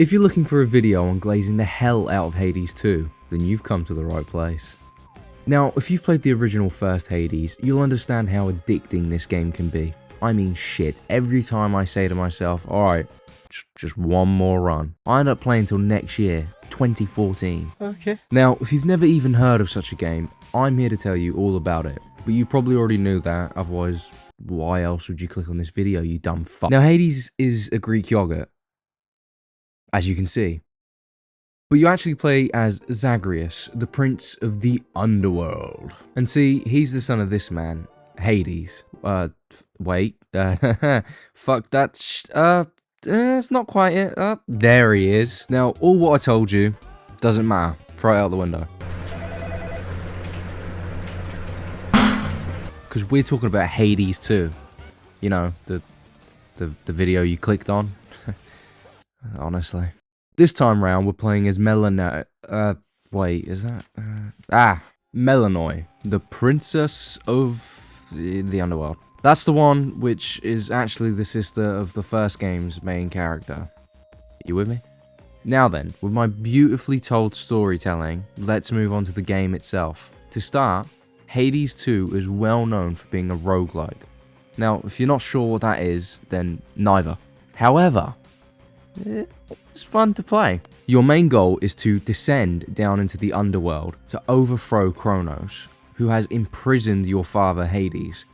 If you're looking for a video on glazing the hell out of Hades 2, then you've come to the right place. Now, if you've played the original first Hades, you'll understand how addicting this game can be. I mean shit, every time I say to myself, alright, just one more run, I end up playing till next year, 2014. Okay. Now, if you've never even heard of such a game, I'm here to tell you all about it. But you probably already knew that, otherwise, why else would you click on this video, you dumb fuck? Now, Hades is a Greek yogurt, as you can see. But you actually play as Zagreus, the prince of the underworld. And see, he's the son of this man, Hades. Wait, fuck that, it's not quite it. There he is. Now, all what I told you doesn't matter. Throw it out the window. Because we're talking about Hades 2. You know, the video you clicked on. Honestly. This time round, we're playing as Melinoë. Wait, is that? Melinoë, the princess of the underworld. That's the one which is actually the sister of the first game's main character. You with me? Now then, with my beautifully told storytelling, let's move on to the game itself. To start, Hades 2 is well known for being a roguelike. Now, if you're not sure what that is, then neither. However, it's fun to play. Your main goal is to descend down into the underworld to overthrow Kronos, who has imprisoned your father Hades.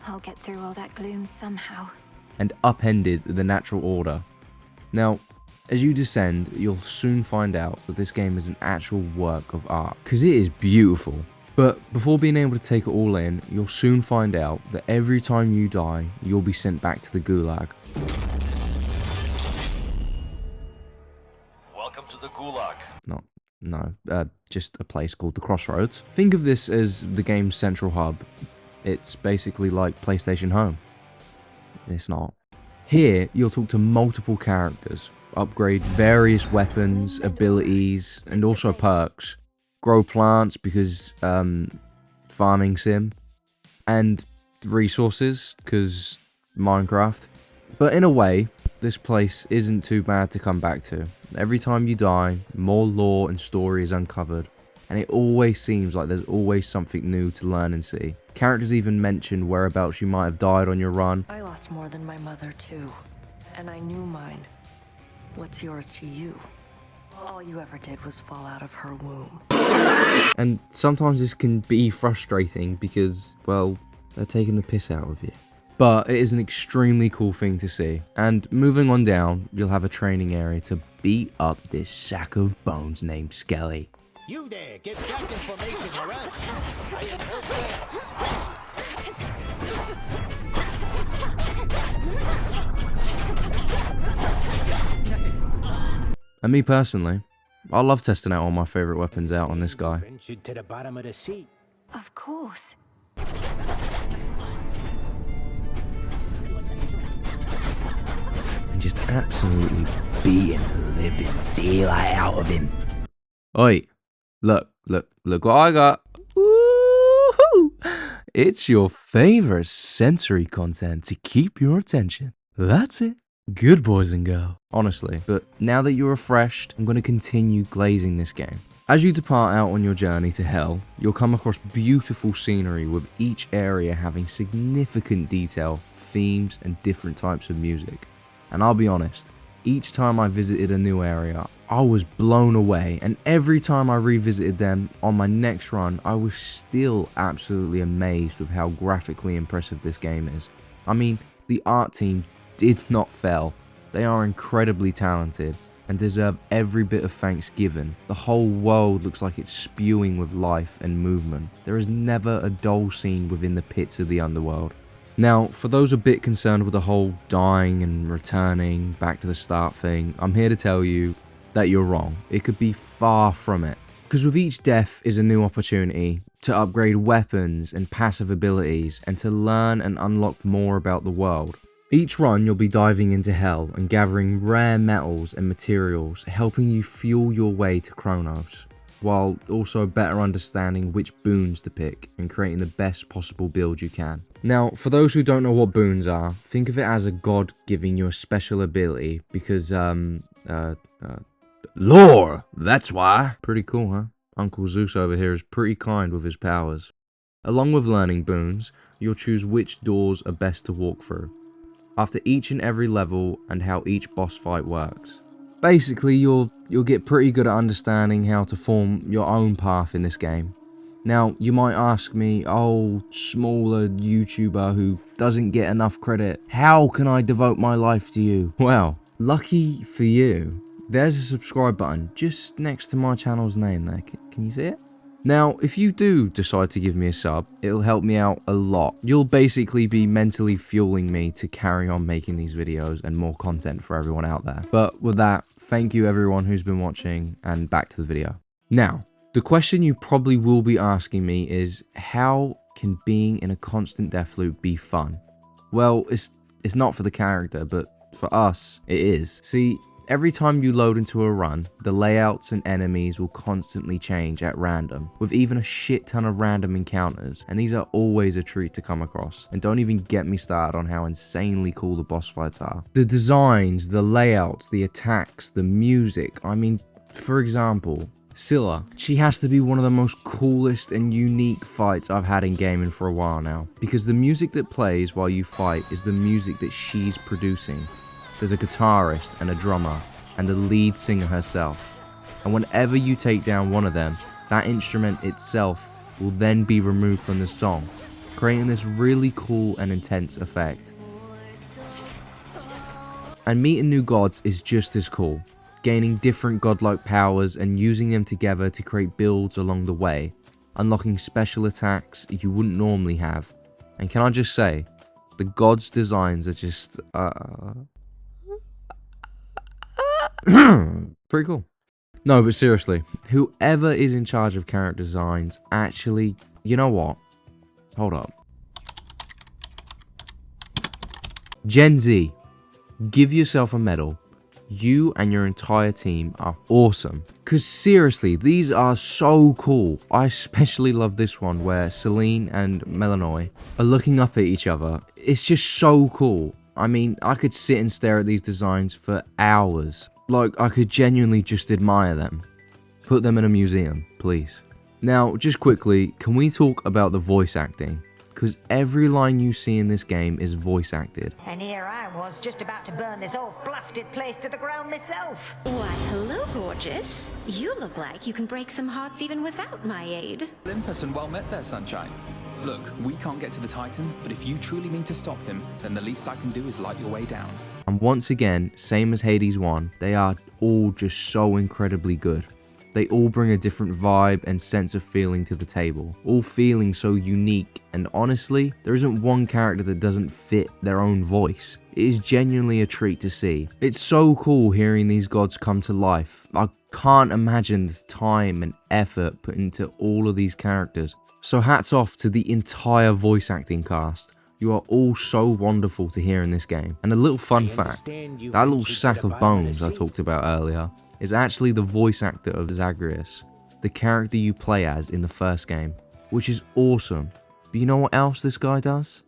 I'll get through all that gloom somehow. And upended the natural order. Now, as you descend, you'll soon find out that this game is an actual work of art, because it is beautiful. But before being able to take it all in, you'll soon find out that every time you die, you'll be sent back to the Gulag. Welcome to the Gulag. Just a place called the Crossroads. Think of this as the game's central hub. It's basically like PlayStation Home. It's not. Here, you'll talk to multiple characters, upgrade various weapons, abilities, and also perks. Grow plants because, farming sim. And resources, because Minecraft. But in a way, this place isn't too bad to come back to. Every time you die, more lore and story is uncovered. And it always seems like there's always something new to learn and see. Characters even mention whereabouts you might have died on your run. I lost more than my mother too, and I knew mine. What's yours to you? All you ever did was fall out of her womb. And sometimes this can be frustrating because, well, they're taking the piss out of you. But it is an extremely cool thing to see. And moving on down, you'll have a training area to beat up this sack of bones named Skelly. You there, get that information around. I am no friend. And me personally, I love testing out all my favourite weapons out on this guy. Friendship to the bottom of the sea. Of course. And just absolutely beating the living daylight out of him. Oi, look what I got. Woo-hoo! It's your favourite sensory content to keep your attention. That's it. Good boys and girls. Honestly, but now that you're refreshed, I'm going to continue glazing this game. As you depart out on your journey to hell, you'll come across beautiful scenery with each area having significant detail, themes and different types of music. And I'll be honest, each time I visited a new area, I was blown away, and every time I revisited them on my next run, I was still absolutely amazed with how graphically impressive this game is. I mean, the art team did not fail. They are incredibly talented and deserve every bit of thanks given. The whole world looks like it's spewing with life and movement. There is never a dull scene within the pits of the underworld. Now, for those a bit concerned with the whole dying and returning back to the start thing, I'm here to tell you that you're wrong. It could be far from it. Because with each death is a new opportunity to upgrade weapons and passive abilities and to learn and unlock more about the world. Each run you'll be diving into hell and gathering rare metals and materials, helping you fuel your way to Kronos, while also better understanding which boons to pick and creating the best possible build you can. Now, for those who don't know what boons are, think of it as a god giving you a special ability because, Lore, that's why. Pretty cool, huh? Uncle Zeus over here is pretty kind with his powers. Along with learning boons, you'll choose which doors are best to walk through, after each and every level and how each boss fight works. Basically, you'll get pretty good at understanding how to form your own path in this game. Now, you might ask me, oh, smaller YouTuber who doesn't get enough credit, how can I devote my life to you? Well, lucky for you, there's a subscribe button just next to my channel's name there. Can you see it? Now, if you do decide to give me a sub, it'll help me out a lot. You'll basically be mentally fueling me to carry on making these videos and more content for everyone out there. But with that, thank you everyone who's been watching, and back to the video. Now, the question you probably will be asking me is, how can being in a constant death loop be fun? Well, it's not for the character, but for us, it is. See, every time you load into a run, the layouts and enemies will constantly change at random, with even a shit ton of random encounters, and these are always a treat to come across. And don't even get me started on how insanely cool the boss fights are. The designs, the layouts, the attacks, the music. I mean, for example, Scylla, she has to be one of the most coolest and unique fights I've had in gaming for a while now, because the music that plays while you fight is the music that she's producing. There's a guitarist and a drummer and the lead singer herself, and whenever you take down one of them, that instrument itself will then be removed from the song, creating this really cool and intense effect. And meeting new gods is just as cool, gaining different godlike powers and using them together to create builds along the way, unlocking special attacks you wouldn't normally have. And can I just say, the gods' designs are just pretty cool. No, but seriously, whoever is in charge of character designs, actually, you know what? Hold up. Gen Z, give yourself a medal. You and your entire team are awesome. Because seriously, these are so cool. I especially love this one where Celine and Melinoë are looking up at each other. It's just so cool. I mean, I could sit and stare at these designs for hours. Like, I could genuinely just admire them. Put them in a museum, please. Now, just quickly, can we talk about the voice acting? Because every line you see in this game is voice acted. And here I was just about to burn this whole blasted place to the ground myself. Why, hello, gorgeous. You look like you can break some hearts even without my aid. Olympus and well met there, Sunshine. Look, we can't get to the Titan, but if you truly mean to stop him, then the least I can do is light your way down. And once again, same as Hades 1, they are all just so incredibly good. They all bring a different vibe and sense of feeling to the table, all feeling so unique, and honestly, there isn't one character that doesn't fit their own voice. It is genuinely a treat to see. It's so cool hearing these gods come to life. I can't imagine the time and effort put into all of these characters. So hats off to the entire voice acting cast. You are all so wonderful to hear in this game. And a little fun fact, that little sack of bones I talked about earlier is actually the voice actor of Zagreus, the character you play as in the first game, which is awesome. But you know what else this guy does?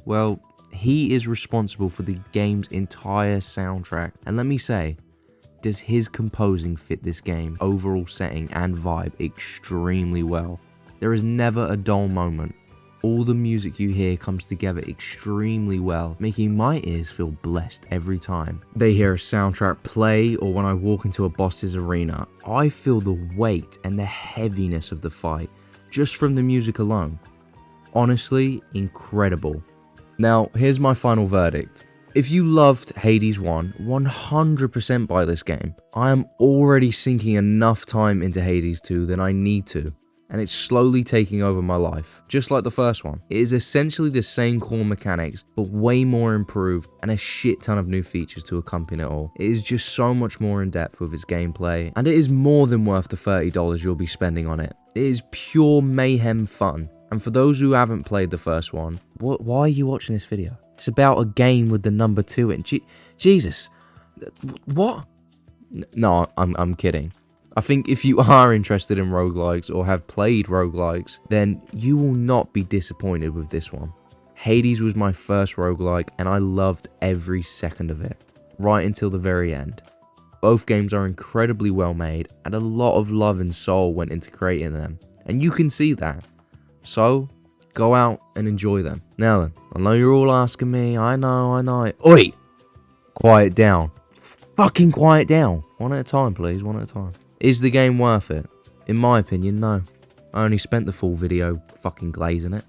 Well, he is responsible for the game's entire soundtrack. And let me say, does his composing fit this game's overall setting and vibe extremely well. There is never a dull moment. All the music you hear comes together extremely well, making my ears feel blessed every time they hear a soundtrack play, or when I walk into a boss's arena, I feel the weight and the heaviness of the fight just from the music alone. Honestly, incredible. Now, here's my final verdict. If you loved Hades 1, 100% buy this game. I am already sinking enough time into Hades 2 than I need to, and it's slowly taking over my life, just like the first one. It is essentially the same core mechanics, but way more improved, and a shit ton of new features to accompany it all. It is just so much more in depth with its gameplay, and it is more than worth the $30 you'll be spending on it. It is pure mayhem fun, and for those who haven't played the first one, why are you watching this video? It's about a game with the number 2 in. Jesus, what? No, I'm kidding. I think if you are interested in roguelikes or have played roguelikes, then you will not be disappointed with this one. Hades was my first roguelike and I loved every second of it, right until the very end. Both games are incredibly well made, and a lot of love and soul went into creating them, and you can see that. So, go out and enjoy them. Now then, I know you're all asking me, I know. Oi! Quiet down. Fucking quiet down. One at a time, please, one at a time. Is the game worth it? In my opinion, no. I only spent the full video fucking glazing it.